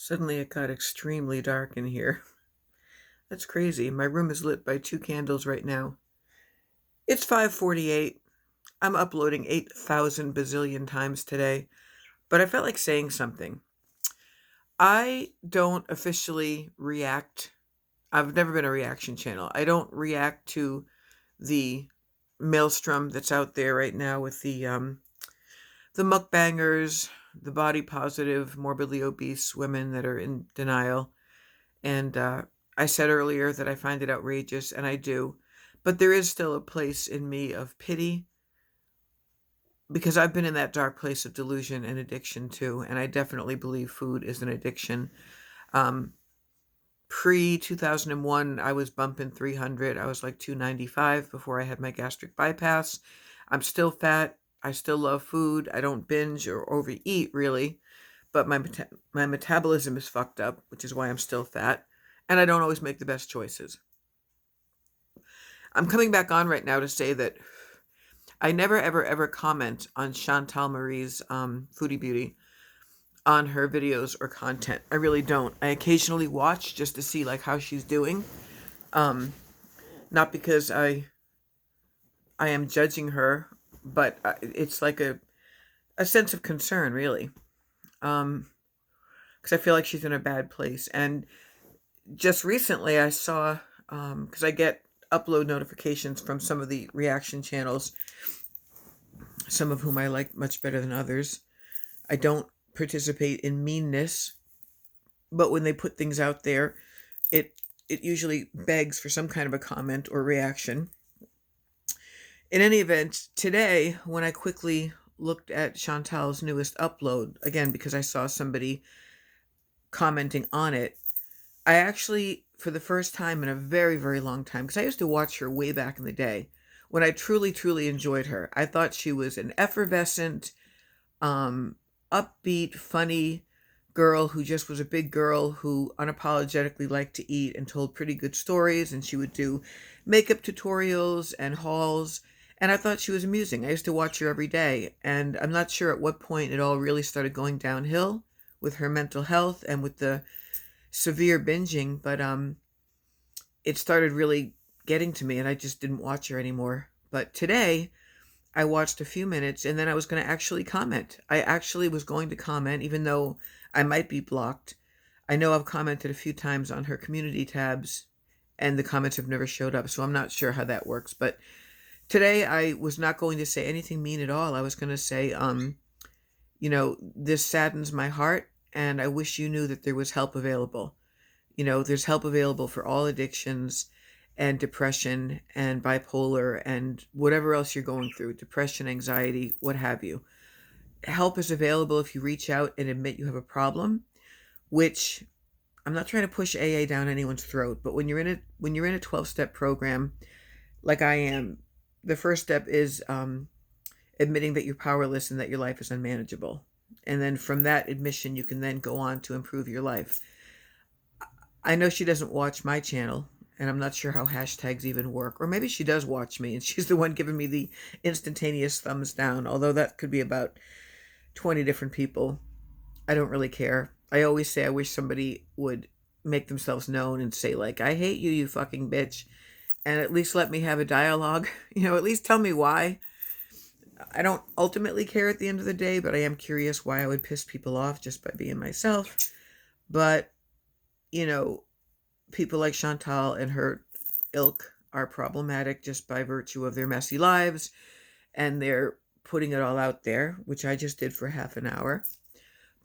Suddenly it got extremely dark in here. That's crazy. My room is lit by two candles right now. It's 5:48. I'm uploading 8,000 bazillion times today, but I felt like saying something. I don't officially react. I've never been a reaction channel. I don't react to the maelstrom that's out there right now with the mukbangers, the body positive, morbidly obese women that are in denial. And I said earlier that I find it outrageous, and I do. But there is still a place in me of pity because I've been in that dark place of delusion and addiction too. And I definitely believe food is an addiction. Um, Pre 2001, I was bumping 300. I was like 295 before I had my gastric bypass. I'm still fat. I still love food. I don't binge or overeat really, but my metabolism is fucked up, which is why I'm still fat, and I don't always make the best choices. I'm coming back on right now to say that I never ever ever comment on Chantal Marie's Foodie Beauty on her videos or content. I really don't. I occasionally watch just to see like how she's doing. Um, Not because I am judging her, but it's like a sense of concern, really. Because I feel like she's in a bad place. And just recently, I saw because I get upload notifications from some of the reaction channels, some of whom I like much better than others. I don't participate in meanness, but when they put things out there, it it usually begs for some kind of a comment or reaction. In any event, today when I quickly looked at Chantal's newest upload, again because I saw somebody commenting on it, I actually, for the first time in a very, very long time, because I used to watch her way back in the day when I truly, truly enjoyed her. I thought she was an effervescent, um, upbeat, funny girl who just was a big girl who unapologetically liked to eat and told pretty good stories. And she would do makeup tutorials and hauls. And I thought she was amusing. I used to watch her every day. And I'm not sure at what point it all really started going downhill with her mental health and with the severe binging, but it started really getting to me and I just didn't watch her anymore. But today I watched a few minutes and then I was going to actually comment. I actually was going to comment even though I might be blocked. I know I've commented a few times on her community tabs and the comments have never showed up, so I'm not sure how that works. But today I was not going to say anything mean at all. I was going to say this saddens my heart and I wish you knew that there was help available. There's help available for all addictions and depression and bipolar and whatever else you're going through, depression, anxiety, what have you. Help is available if you reach out and admit you have a problem, which I'm not trying to push AA down anyone's throat, but when you're in a 12-step program like I am, the first step is admitting that you're powerless and that your life is unmanageable. And then from that admission, you can then go on to improve your life. I know she doesn't watch my channel, and I'm not sure how hashtags even work. Or maybe she does watch me, and she's the one giving me the instantaneous thumbs down, although that could be about 20 different people. I don't really care. I always say I wish somebody would make themselves known and say, like, I hate you, you fucking bitch, and at least let me have a dialogue. At least tell me why. I don't ultimately care at the end of the day, but I am curious why I would piss people off just by being myself. But you know, people like Chantal and her ilk are problematic just by virtue of their messy lives and they're putting it all out there, which I just did for half an hour.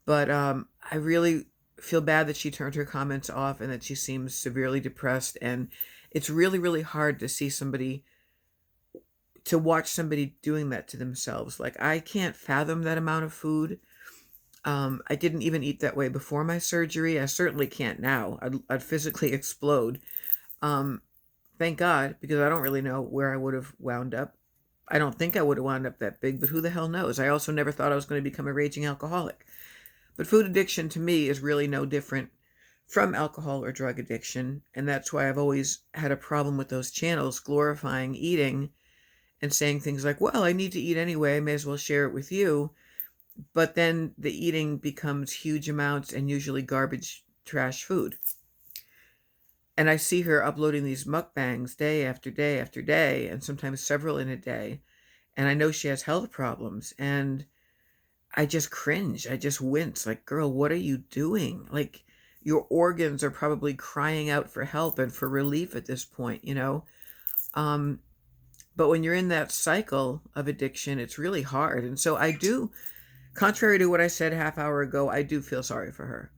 But I really feel bad that she turned her comments off and that she seems severely depressed. And it's really, really hard to watch somebody doing that to themselves. Like, I can't fathom that amount of food. I didn't even eat that way before my surgery. I certainly can't now. I'd physically explode. Um, Thank God, because I don't really know where I would have wound up. I don't think I would have wound up that big, but who the hell knows? I also never thought I was going to become a raging alcoholic. But food addiction to me is really no different from alcohol or drug addiction. And that's why I've always had a problem with those channels glorifying eating and saying things like, well, I need to eat anyway. I may as well share it with you. but then the eating becomes huge amounts and usually garbage trash food. And I see her uploading these mukbangs day after day after day, and sometimes several in a day. And I know she has health problems. And I just cringe. I just wince. Like, girl, what are you doing? Like, your organs are probably crying out for help and for relief at this point, you know? Um, but when you're in that cycle of addiction, it's really hard. And so I do, contrary to what I said half hour ago, I do feel sorry for her.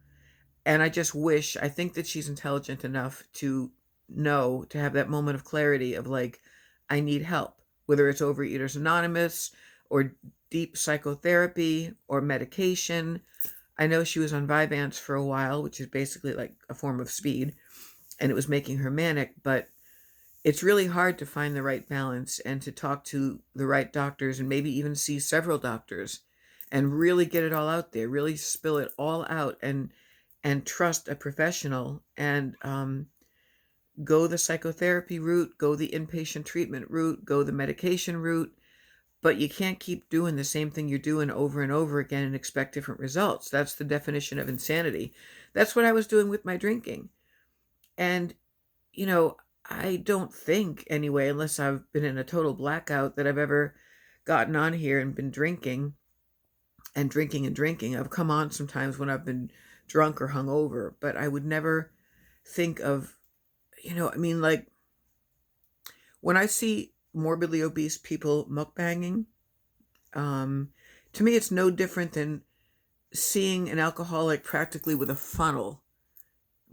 And I just wish, I think that she's intelligent enough to know, to have that moment of clarity of like, I need help, whether it's Overeaters Anonymous or deep psychotherapy or medication. I know she was on Vyvanse for a while, which is basically like a form of speed, and it was making her manic, but it's really hard to find the right balance and to talk to the right doctors and maybe even see several doctors and really get it all out there, really spill it all out and trust a professional and go the psychotherapy route, go the inpatient treatment route, go the medication route. But you can't keep doing the same thing you're doing over and over again and expect different results. That's the definition of insanity. That's what I was doing with my drinking. And, you know, I don't think, anyway, unless I've been in a total blackout, that I've ever gotten on here and been drinking and drinking and drinking. I've come on sometimes when I've been drunk or hungover, but I would never think of, I mean, like when I see morbidly obese people mukbanging, to me, it's no different than seeing an alcoholic practically with a funnel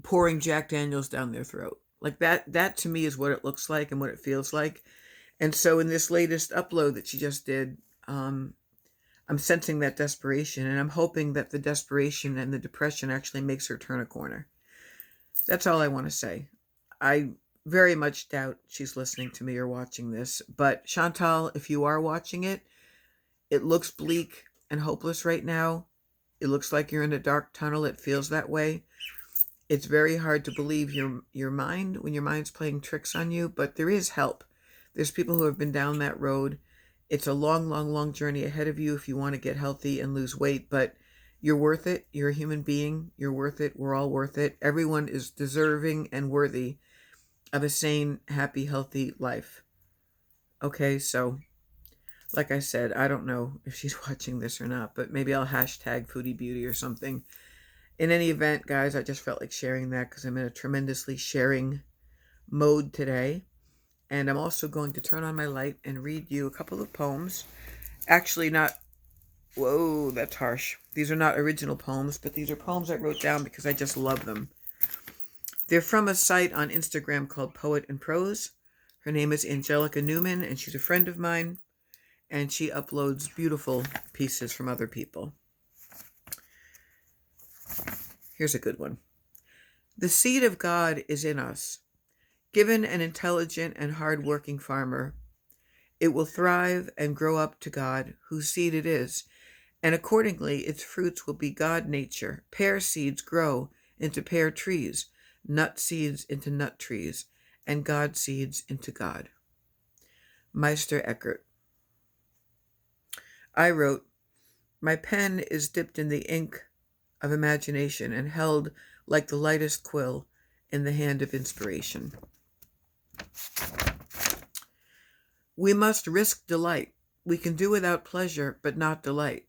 pouring Jack Daniels down their throat. Like that to me is what it looks like and what it feels like. And so in this latest upload that she just did, I'm sensing that desperation, and I'm hoping that the desperation and the depression actually makes her turn a corner. That's all I want to say. I very much doubt she's listening to me or watching this, but Chantal, if you are watching it, it looks bleak and hopeless right now. It looks like you're in a dark tunnel. It feels that way. It's very hard to believe your mind when your mind's playing tricks on you, but there is help. There's people who have been down that road. It's a long, long, long journey ahead of you if you want to get healthy and lose weight, but you're worth it. You're a human being. You're worth it. We're all worth it. Everyone is deserving and worthy of a sane, happy, healthy life. Okay, so like I said, I don't know if she's watching this or not, but maybe I'll hashtag Foodie Beauty or something. In any event, guys, I just felt like sharing that because I'm in a tremendously sharing mode today. And I'm also going to turn on my light and read you a couple of poems. Actually, not, whoa, that's harsh. These are not original poems, but these are poems I wrote down because I just love them. They're from a site on Instagram called Poet and Prose. Her name is Angelica Newman, and she's a friend of mine. And she uploads beautiful pieces from other people. Here's a good one. The seed of God is in us. Given an intelligent and hard-working farmer, it will thrive and grow up to God, whose seed it is, and accordingly its fruits will be God nature. Pear seeds grow into pear trees, nut seeds into nut trees, and God seeds into God. Meister Eckhart. I wrote, my pen is dipped in the ink of imagination and held like the lightest quill in the hand of inspiration. We must risk delight. We can do without pleasure, but not delight,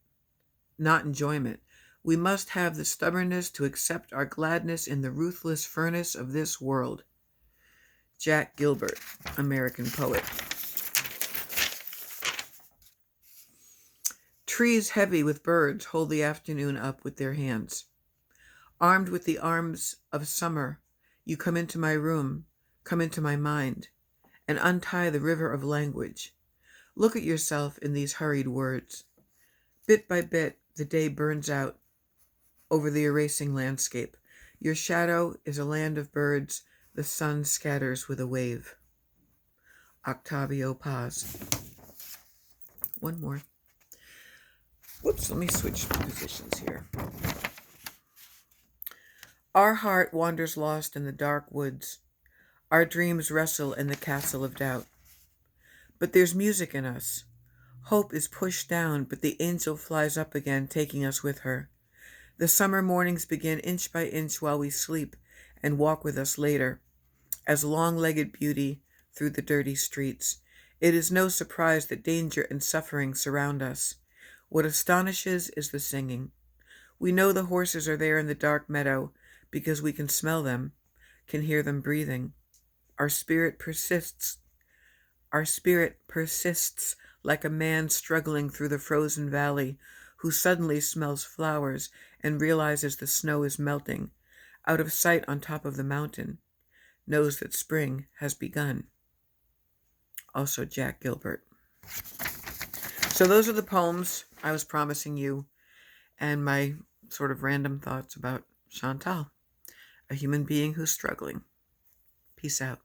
not enjoyment. We must have the stubbornness to accept our gladness in the ruthless furnace of this world. Jack Gilbert, American poet. Trees heavy with birds hold the afternoon up with their hands. Armed with the arms of summer, you come into my room, come into my mind, and untie the river of language. Look at yourself in these hurried words. Bit by bit, the day burns out over the erasing landscape. Your shadow is a land of birds the sun scatters with a wave. Octavio Paz. One more. Whoops, let me switch positions here. Our heart wanders lost in the dark woods. Our dreams wrestle in the castle of doubt. But there's music in us. Hope is pushed down, but the angel flies up again, taking us with her. The summer mornings begin inch by inch while we sleep and walk with us later, as long-legged beauty through the dirty streets. It is no surprise that danger and suffering surround us. What astonishes is the singing. We know the horses are there in the dark meadow because we can smell them, can hear them breathing. Our spirit persists. Our spirit persists like a man struggling through the frozen valley who suddenly smells flowers and realizes the snow is melting, out of sight on top of the mountain, knows that spring has begun. Also Jack Gilbert. So those are the poems I was promising you and my sort of random thoughts about Chantal, a human being who's struggling. Peace out.